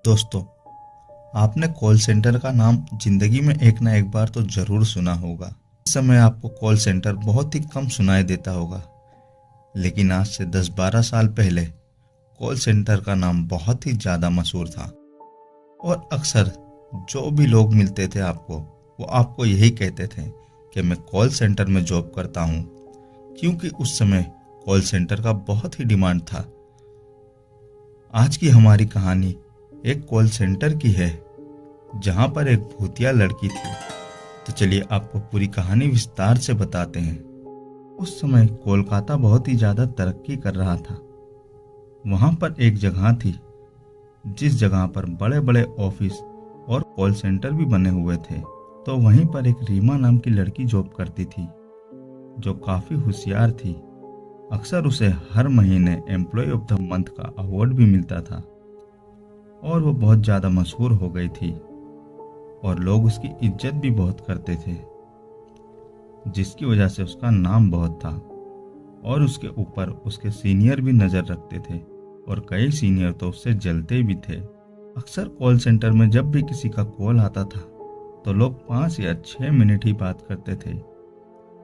दोस्तों, आपने call centre का नाम जिंदगी में एक ना एक बार तो जरूर सुना होगा। इस समय आपको कॉल सेंटर बहुत ही कम सुनाई देता होगा, लेकिन आज से 10-12 साल पहले कॉल सेंटर का नाम बहुत ही ज़्यादा मशहूर था। और अक्सर जो भी लोग मिलते थे आपको, वो आपको यही कहते थे कि मैं कॉल सेंटर में जॉब करता हूँ, क्योंकि उस समय कॉल सेंटर का बहुत ही डिमांड था। आज की हमारी कहानी एक कॉल सेंटर की है, जहां पर एक भूतिया लड़की थी। तो चलिए आपको पूरी कहानी विस्तार से बताते हैं। उस समय कोलकाता बहुत ही ज़्यादा तरक्की कर रहा था। वहां पर एक जगह थी, जिस जगह पर बड़े बड़े ऑफिस और कॉल सेंटर भी बने हुए थे। तो वहीं पर एक रीमा नाम की लड़की जॉब करती थी, जो काफ़ी होशियार थी। अक्सर उसे हर महीने एम्प्लॉय ऑफ द मंथ का अवार्ड भी मिलता था, और वो बहुत ज़्यादा मशहूर हो गई थी और लोग उसकी इज्जत भी बहुत करते थे, जिसकी वजह से उसका नाम बहुत था। और उसके ऊपर उसके सीनियर भी नज़र रखते थे, और कई सीनियर तो उससे जलते भी थे। अक्सर कॉल सेंटर में जब भी किसी का कॉल आता था, तो लोग 5 या 6 मिनट ही बात करते थे।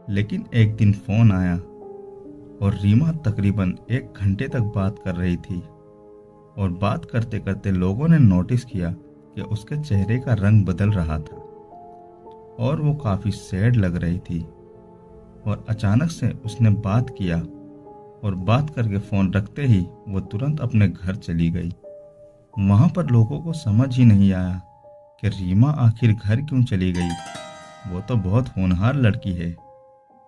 लेकिन एक दिन फ़ोन आया और रीमा तकरीबन 1 घंटे तक बात कर रही थी। और बात करते करते लोगों ने नोटिस किया कि उसके चेहरे का रंग बदल रहा था और वो काफ़ी सैड लग रही थी। और अचानक से उसने बात किया, और बात करके फ़ोन रखते ही वो तुरंत अपने घर चली गई। वहाँ पर लोगों को समझ ही नहीं आया कि रीमा आखिर घर क्यों चली गई। वो तो बहुत होनहार लड़की है,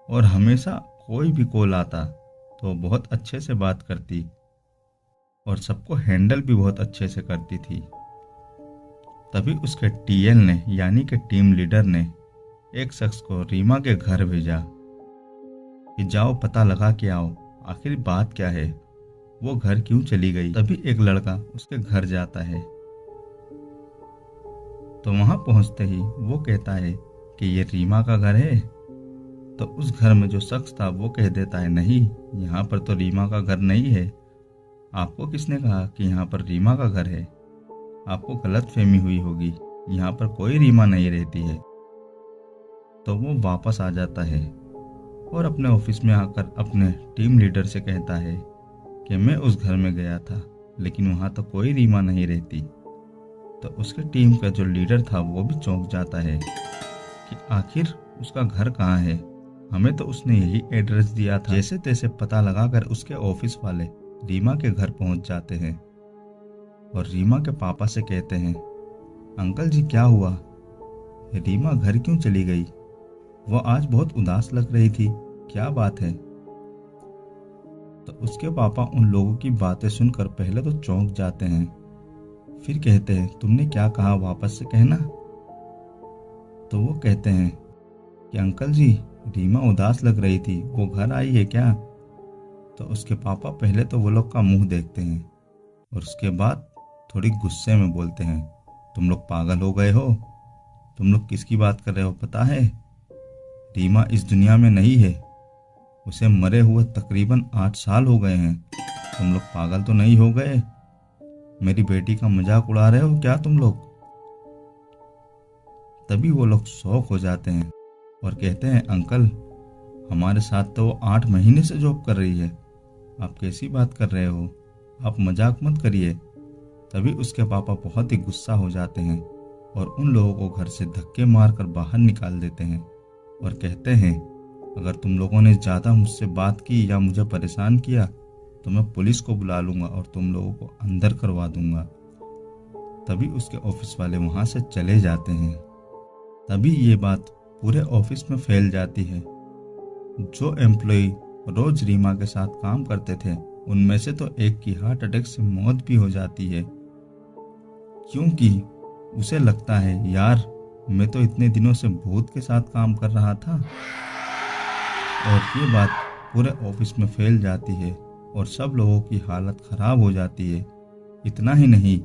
और हमेशा कोई भी कॉल आता तो वो बहुत अच्छे से बात करती, और सबको हैंडल भी बहुत अच्छे से करती थी। तभी उसके टीएल ने, यानी कि टीम लीडर ने, एक शख्स को रीमा के घर भेजा कि जाओ पता लगा के आओ, आखिर बात क्या है, वो घर क्यों चली गई। तभी एक लड़का उसके घर जाता है। तो वहां पहुंचते ही वो कहता है कि ये रीमा का घर है। तो उस घर में जो शख्स था वो कह देता है, नहीं, यहाँ पर तो रीमा का घर नहीं है। आपको किसने कहा कि यहाँ पर रीमा का घर है? आपको गलतफहमी हुई होगी, यहाँ पर कोई रीमा नहीं रहती है। तो वो वापस आ जाता है और अपने ऑफिस में आकर अपने टीम लीडर से कहता है कि मैं उस घर में गया था, लेकिन वहाँ तो कोई रीमा नहीं रहती। तो उसके टीम का जो लीडर था वो भी चौंक जाता है कि आखिर उसका घर कहाँ है, हमें तो उसने यही एड्रेस दिया था। जैसे तैसे पता लगाकर उसके ऑफिस वाले रीमा के घर पहुंच जाते हैं और रीमा के पापा से कहते हैं, अंकल जी क्या हुआ, रीमा घर क्यों चली गई? वो आज बहुत उदास लग रही थी, क्या बात है? तो उसके पापा उन लोगों की बातें सुनकर पहले तो चौंक जाते हैं, फिर कहते हैं, तुमने क्या कहा, वापस से कहना। तो वो कहते हैं कि अंकल जी, रीमा उदास लग रही थी, वो घर आई है क्या? तो उसके पापा पहले तो वो लोग का मुंह देखते हैं, और उसके बाद थोड़ी गुस्से में बोलते हैं, तुम लोग पागल हो गए हो? तुम लोग किसकी बात कर रहे हो? पता है रीमा इस दुनिया में नहीं है, उसे मरे हुए तकरीबन 8 साल हो गए हैं। तुम लोग पागल तो नहीं हो गए? मेरी बेटी का मजाक उड़ा रहे हो क्या तुम लोग? तभी वो लोग शौक हो जाते हैं और कहते हैं, अंकल, हमारे साथ तो वो 8 महीने से जॉब कर रही है, आप कैसी बात कर रहे हो? आप मजाक मत करिए। तभी उसके पापा बहुत ही गुस्सा हो जाते हैं और उन लोगों को घर से धक्के मारकर बाहर निकाल देते हैं और कहते हैं, अगर तुम लोगों ने ज़्यादा मुझसे बात की या मुझे परेशान किया तो मैं पुलिस को बुला लूँगा और तुम लोगों को अंदर करवा दूँगा। तभी उसके ऑफिस वाले वहाँ से चले जाते हैं। तभी ये बात पूरे ऑफिस में फैल जाती है। जो एम्प्लॉय रोज रीमा के साथ काम करते थे, उनमें से तो एक की हार्ट अटैक से मौत भी हो जाती है, क्योंकि उसे लगता है, यार, मैं तो इतने दिनों से भूत के साथ काम कर रहा था। और ये बात पूरे ऑफिस में फैल जाती है और सब लोगों की हालत खराब हो जाती है। इतना ही नहीं,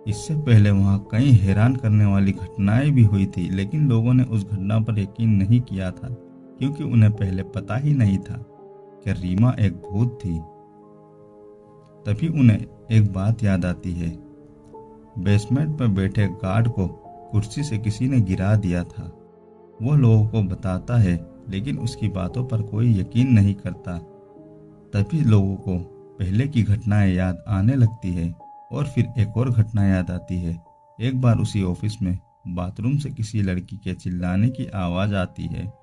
इससे पहले वहाँ कई हैरान करने वाली घटनाएं भी हुई थी, लेकिन लोगों ने उस घटना पर यकीन नहीं किया था, क्योंकि उन्हें पहले पता ही नहीं था कि रीमा एक भूत थी। तभी उन्हें एक बात याद आती है बेसमेंट में बैठे गार्ड को कुर्सी से किसी ने गिरा दिया था। वो लोगों को बताता है, लेकिन उसकी बातों पर कोई यकीन नहीं करता। तभी लोगों को पहले की घटनाएं याद आने लगती है और फिर एक और घटना याद आती है। एक बार उसी ऑफिस में बाथरूम से किसी लड़की के चिल्लाने की आवाज़ आती है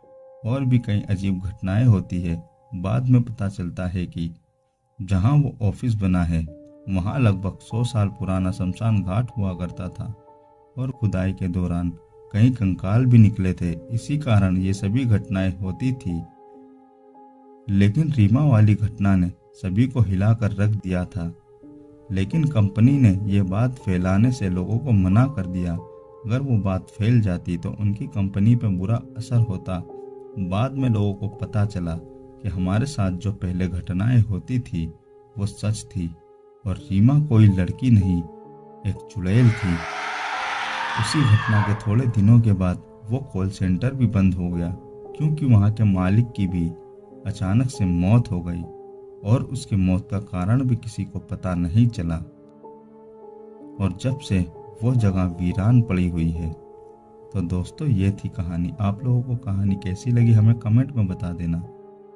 और भी कई अजीब घटनाएं होती है। बाद में पता चलता है कि जहां वो ऑफिस बना है वहां लगभग 100 साल पुराना शमशान घाट हुआ करता था और खुदाई के दौरान कई कंकाल भी निकले थे। इसी कारण ये सभी घटनाएं होती थी। लेकिन रीमा वाली घटना ने सभी को हिलाकर रख दिया था। लेकिन कंपनी ने यह बात फैलाने से लोगों को मना कर दिया। अगर वो बात फैल जाती तो उनकी कंपनी पर बुरा असर होता। बाद में लोगों को पता चला कि हमारे साथ जो पहले घटनाएं होती थी वो सच थी और रीमा कोई लड़की नहीं, एक चुड़ैल थी। उसी घटना के थोड़े दिनों के बाद वो कॉल सेंटर भी बंद हो गया, क्योंकि वहाँ के मालिक की भी अचानक से मौत हो गई और उसकी मौत का कारण भी किसी को पता नहीं चला। और जब से वो जगह वीरान पड़ी हुई है। तो दोस्तों, ये थी कहानी। आप लोगों को कहानी कैसी लगी हमें कमेंट में बता देना,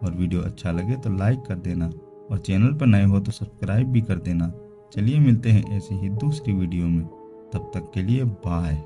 और वीडियो अच्छा लगे तो लाइक कर देना, और चैनल पर नए हो तो सब्सक्राइब भी कर देना। चलिए मिलते हैं ऐसी ही दूसरी वीडियो में, तब तक के लिए बाय।